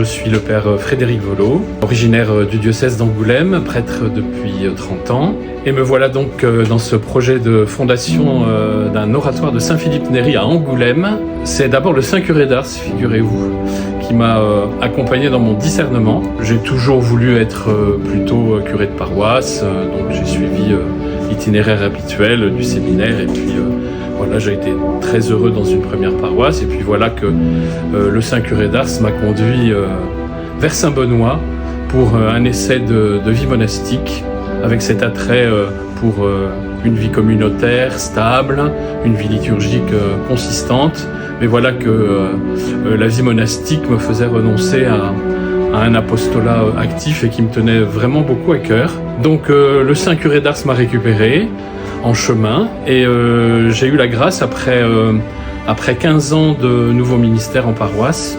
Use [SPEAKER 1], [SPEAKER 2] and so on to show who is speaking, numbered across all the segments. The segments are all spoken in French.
[SPEAKER 1] je suis le père Frédéric Volot, originaire du diocèse d'Angoulême, prêtre depuis 30 ans. Et me voilà donc dans ce projet de fondation d'un oratoire de Saint-Philippe-Néri à Angoulême. C'est d'abord le Saint Curé d'Ars, figurez-vous, qui m'a accompagné dans mon discernement. J'ai toujours voulu être plutôt curé de paroisse, donc j'ai suivi l'itinéraire habituel du séminaire et puis voilà, j'ai été très heureux dans une première paroisse et puis voilà que le Saint Curé d'Ars m'a conduit vers Saint-Benoît pour un essai de vie monastique avec cet attrait pour une vie communautaire stable, une vie liturgique consistante. Mais voilà que la vie monastique me faisait renoncer à un apostolat actif et qui me tenait vraiment beaucoup à cœur. Donc le Saint Curé d'Ars m'a récupéré en chemin et j'ai eu la grâce après 15 ans de nouveau ministère en paroisse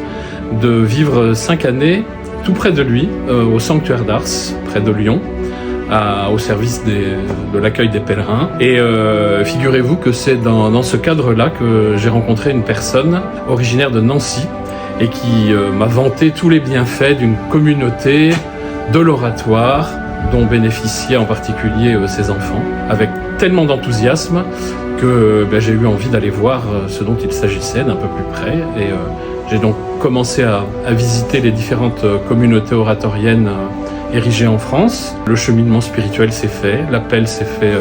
[SPEAKER 1] de vivre 5 années tout près de lui au sanctuaire d'Ars, près de Lyon, au service de l'accueil des pèlerins. Et figurez-vous que c'est dans ce cadre-là que j'ai rencontré une personne originaire de Nancy et qui m'a vanté tous les bienfaits d'une communauté de l'oratoire dont bénéficiaient en particulier ses enfants, avec tellement d'enthousiasme que j'ai eu envie d'aller voir ce dont il s'agissait d'un peu plus près. Et j'ai donc commencé à visiter les différentes communautés oratoriennes érigées en France. Le cheminement spirituel s'est fait, l'appel s'est fait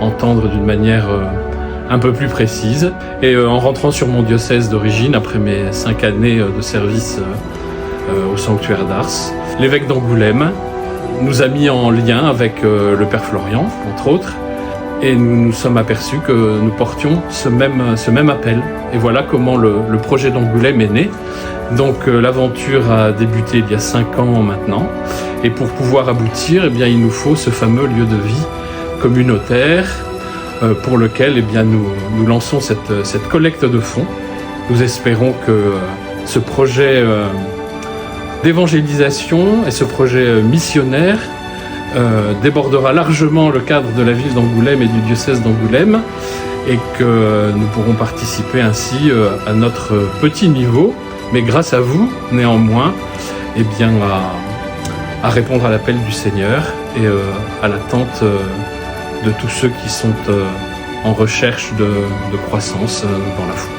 [SPEAKER 1] entendre d'une manière un peu plus précise. Et en rentrant sur mon diocèse d'origine, après mes 5 années de service au sanctuaire d'Ars, l'évêque d'Angoulême nous a mis en lien avec le père Florian, entre autres, et nous nous sommes aperçus que nous portions ce même appel. Et voilà comment le projet d'Angoulême est né. Donc l'aventure a débuté il y a 5 ans maintenant, et pour pouvoir aboutir, eh bien, il nous faut ce fameux lieu de vie communautaire pour lequel eh bien, nous lançons cette collecte de fonds. Nous espérons que ce projet d'évangélisation et ce projet missionnaire débordera largement le cadre de la ville d'Angoulême et du diocèse d'Angoulême et que nous pourrons participer ainsi à notre petit niveau, mais grâce à vous, néanmoins, eh bien, à répondre à l'appel du Seigneur et à l'attente de tous ceux qui sont en recherche de croissance dans la foi.